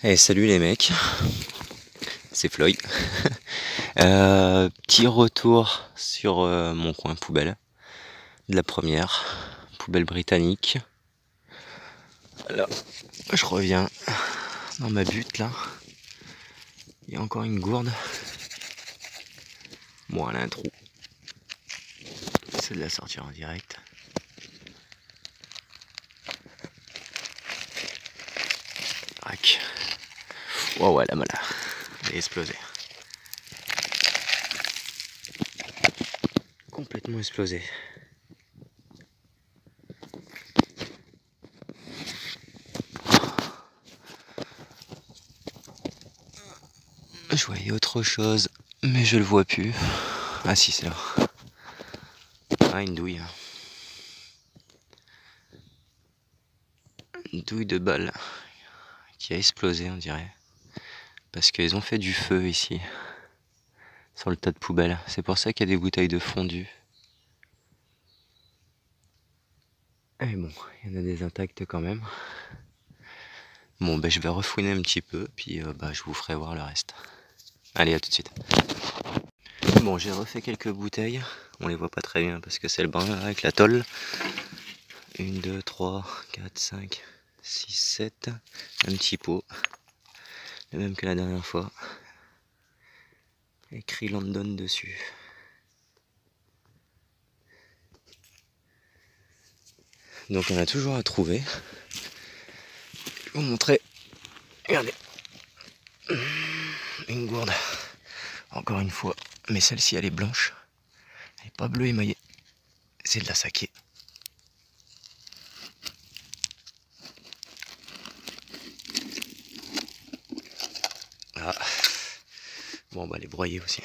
Hey, salut les mecs, c'est Floyd. Petit retour sur mon coin poubelle de la première poubelle britannique. Là, je reviens dans ma butte là. Il y a encore une gourde. Bon, elle a un trou. C'est de la sortir en direct. Rac. Oh ouais, la mala. Elle a explosé. Complètement explosé. Je voyais autre chose, mais je le vois plus. Ah si, c'est là. Ah, une douille. Une douille de balle qui a explosé, on dirait. Parce qu'ils ont fait du feu ici, sur le tas de poubelles. C'est pour ça qu'il y a des bouteilles de fondu. Et bon, il y en a des intactes quand même. Bon, ben je vais refouiner un petit peu, puis je vous ferai voir le reste. Allez, à tout de suite. Bon, j'ai refait quelques bouteilles. On les voit pas très bien parce que c'est le brun avec la tôle. 1, 2, 3, 4, 5, 6, 7. Un petit pot. Le même que la dernière fois. Écrit London dessus. Donc on a toujours à trouver. Je vais vous montrer. Regardez. Une gourde. Encore une fois. Mais celle-ci elle est blanche. Elle est pas bleue émaillée. C'est de la saké. Ah. Bon, bah les broyer aussi.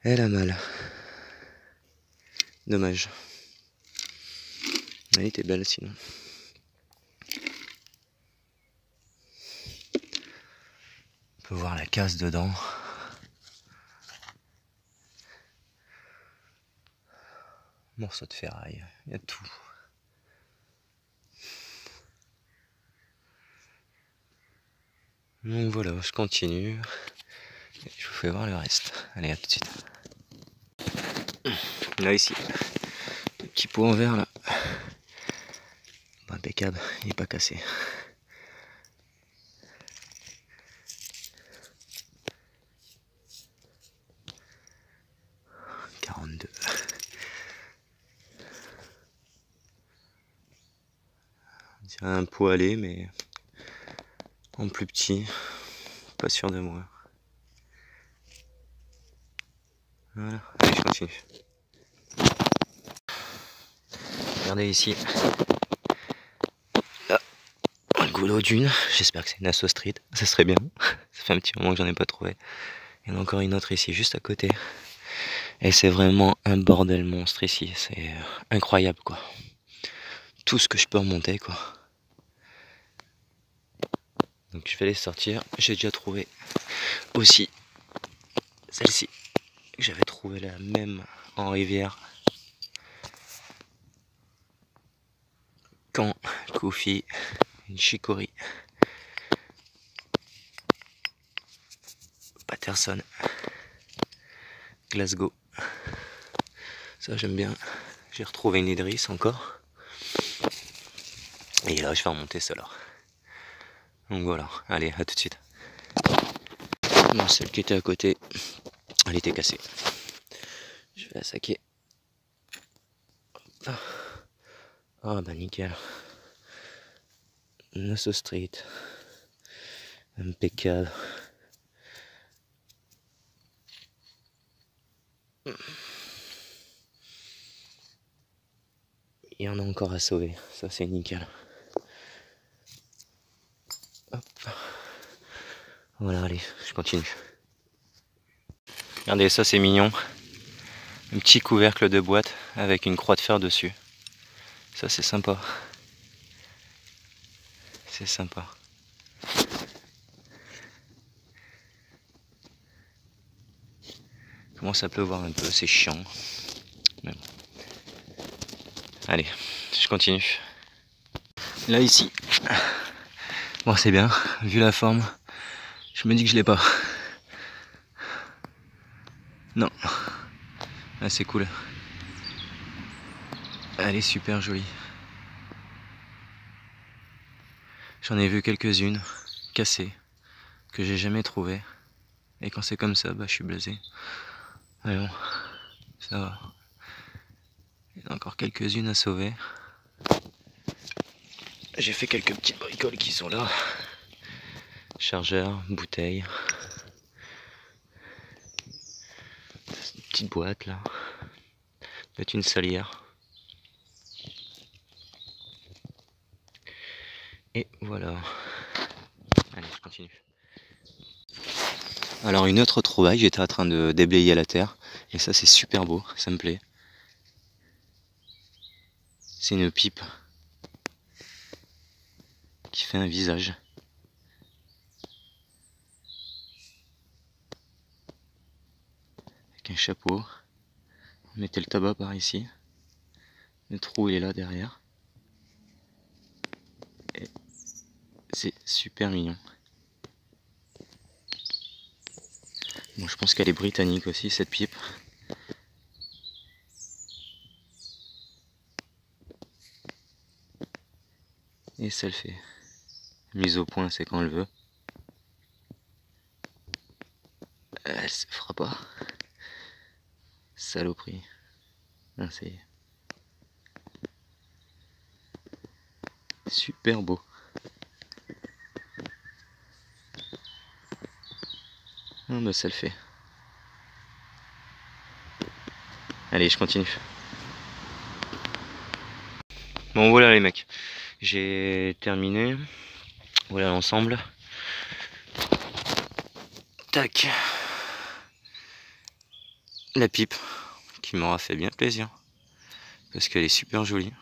Elle a mal. Dommage. Elle était belle sinon. On peut voir la casse dedans. Morceau de ferraille. Il y a tout. Donc voilà, je continue. Je vous fais voir le reste. Allez, à tout de suite. Là, ici. Le petit pot en verre là. Bah, impeccable, il n'est pas cassé. On dirait un pot allé, mais en plus petit. Pas sûr de moi. Voilà, allez, je continue. Regardez ici. Là, le goulot d'une. J'espère que c'est une Asso Street. Ça serait bien. Ça fait un petit moment que j'en ai pas trouvé. Il y en a encore une autre ici, juste à côté. Et c'est vraiment un bordel monstre ici. C'est incroyable, quoi. Tout ce que je peux remonter, quoi. Donc je vais les sortir. J'ai déjà trouvé aussi celle-ci. J'avais trouvé la même en rivière. Caen, Kofi, une chicory. Patterson, Glasgow. Ça j'aime bien. J'ai retrouvé une Idris encore. Et là je vais remonter celle-là. Donc voilà, allez, à tout de suite. Bon, celle qui était à côté, elle était cassée. Je vais la saquer. Ah bah nickel. Nassau Street. Impeccable. Il y en a encore à sauver, ça c'est nickel. Hop. Voilà, allez, je continue. Regardez, ça c'est mignon. Un petit couvercle de boîte avec une croix de fer dessus. Ça c'est sympa. C'est sympa. Commence à pleuvoir un peu, c'est chiant. Mais bon. Allez, je continue. Là ici, bon c'est bien, vu la forme, je me dis que je l'ai pas. Non, là c'est cool. Elle est super jolie. J'en ai vu quelques-unes cassées que j'ai jamais trouvées. Et quand c'est comme ça, bah je suis blasé. Mais bon, ça va. Il y en a encore quelques-unes à sauver. J'ai fait quelques petites bricoles qui sont là. Chargeur, bouteille. Petite boîte là. Peut-être une salière. Et voilà. Allez, je continue. Alors une autre trouvaille, j'étais en train de déblayer la terre. Et ça c'est super beau, ça me plaît. C'est une pipe qui fait un visage. Avec un chapeau. On mettait le tabac par ici. Le trou il est là derrière. Et c'est super mignon. Bon, je pense qu'elle est britannique aussi cette pipe. Et ça le fait. Mise au point, c'est quand elle veut. Elle se fera pas. Saloperie. Ah, c'est super beau. Ah bah ça le fait. Allez, je continue. Bon voilà les mecs. J'ai terminé. Voilà l'ensemble. Tac. La pipe qui m'aura fait bien plaisir. Parce qu'elle est super jolie.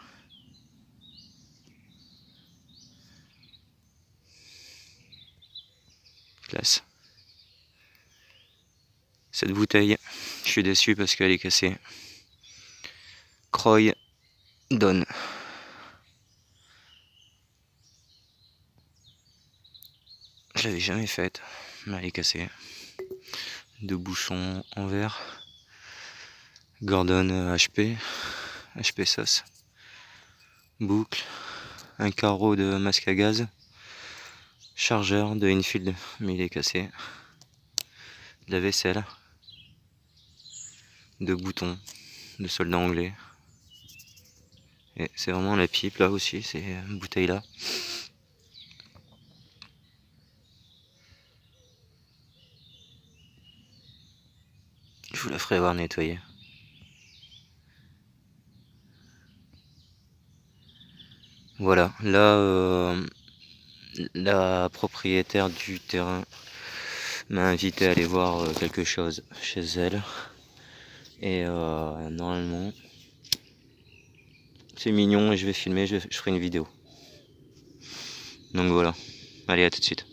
Classe. Cette bouteille, je suis déçu parce qu'elle est cassée. Croy Donne. Je l'avais jamais faite, mais elle est cassée. Deux bouchons en verre. Gordon HP. HP sauce. Boucle. Un carreau de masque à gaz. Chargeur de Enfield, mais il est cassé. De la vaisselle. Deux boutons de soldat anglais. Et c'est vraiment la pipe là aussi, c'est une bouteille là. Je vous la ferai voir nettoyer. Voilà, là la propriétaire du terrain m'a invité à aller voir quelque chose chez elle. Et normalement c'est mignon et je vais filmer, je ferai une vidéo. Donc voilà, allez à tout de suite.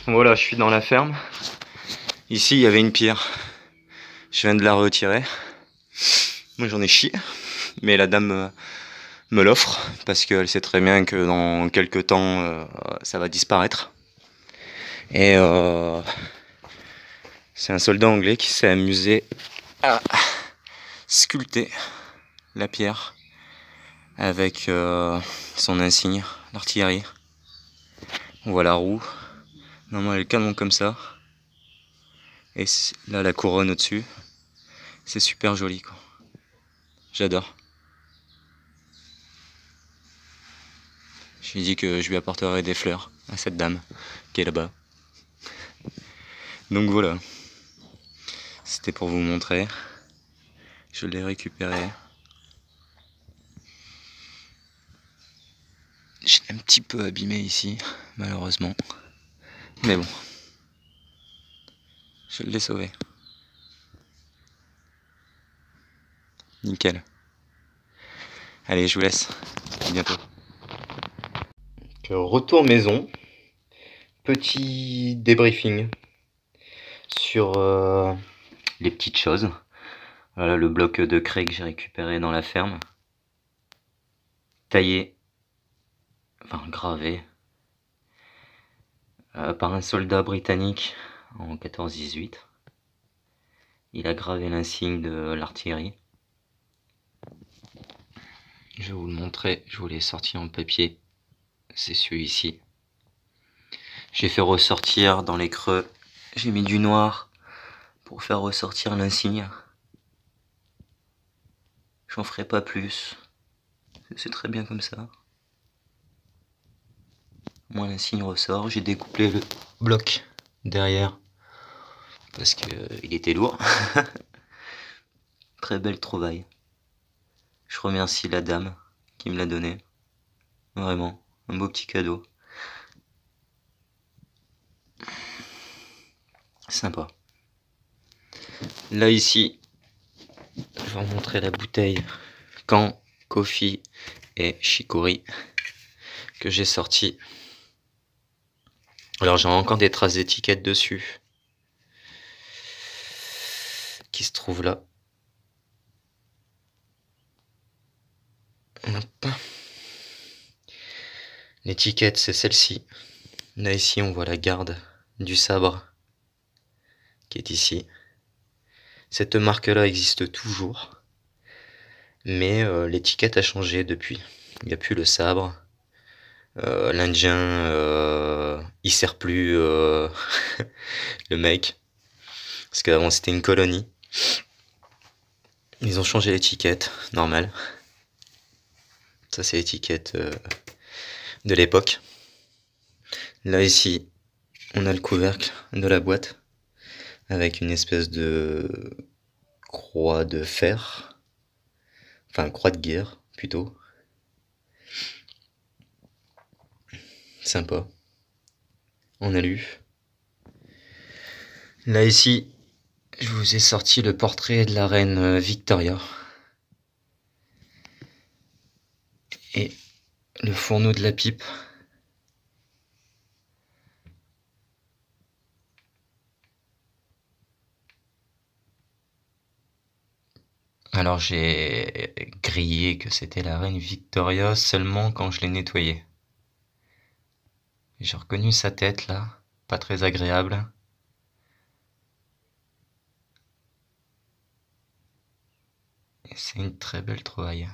Voilà, je suis dans la ferme. Ici il y avait une pierre. Je viens de la retirer. Moi j'en ai chié, mais la dame me l'offre parce qu'elle sait très bien que dans quelques temps ça va disparaître. Et c'est un soldat anglais qui s'est amusé à sculpter la pierre avec son insigne d'artillerie. On voit la roue. Normalement elle est canon comme ça. Et là la couronne au-dessus. C'est super joli quoi. J'adore. Je lui ai dit que je lui apporterai des fleurs à cette dame qui est là-bas. Donc voilà. C'était pour vous montrer. Je l'ai récupéré. Je l'ai un petit peu abîmé ici, malheureusement. Mais bon. Je l'ai sauvé. Nickel. Allez, je vous laisse. À bientôt. Retour maison. Petit débriefing sur les petites choses. Voilà le bloc de craie que j'ai récupéré dans la ferme. taillé, enfin gravé, par un soldat britannique en 14-18. Il a gravé l'insigne de l'artillerie. Je vais vous le montrer, je vous l'ai sorti en papier, c'est celui-ci. J'ai fait ressortir dans les creux, j'ai mis du noir pour faire ressortir l'insigne. J'en ferai pas plus, c'est très bien comme ça. Moi l'insigne ressort, j'ai découpé le bloc derrière parce qu'il était lourd. Très belle trouvaille. Je remercie la dame qui me l'a donné. Vraiment, un beau petit cadeau. Sympa. Là ici, je vais vous montrer la bouteille Can, Coffee et Chicory que j'ai sorti. Alors j'ai encore des traces d'étiquette dessus qui se trouvent là. Hop. L'étiquette c'est celle-ci. Là ici on voit la garde du sabre qui est ici. Cette marque là existe toujours, mais l'étiquette a changé depuis. Il n'y a plus le sabre. L'Indien il sert plus le mec, parce qu'avant c'était une colonie. Ils ont changé l'étiquette, normal. Ça c'est l'étiquette de l'époque. Là ici, on a le couvercle de la boîte avec une espèce de croix de fer, enfin croix de guerre plutôt. Sympa. En alu. Là ici, je vous ai sorti le portrait de la reine Victoria. Et le fourneau de la pipe. Alors j'ai grillé que c'était la reine Victoria seulement quand je l'ai nettoyée. J'ai reconnu sa tête là, pas très agréable. Et c'est une très belle trouvaille.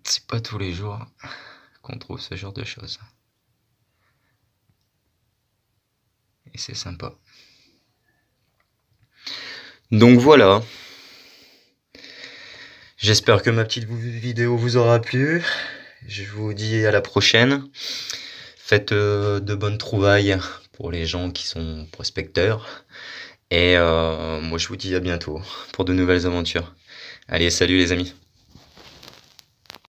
C'est pas tous les jours qu'on trouve ce genre de choses. Et c'est sympa. Donc voilà. J'espère que ma petite vidéo vous aura plu. Je vous dis à la prochaine. Faites de bonnes trouvailles pour les gens qui sont prospecteurs. Et moi je vous dis à bientôt pour de nouvelles aventures. Allez, salut les amis.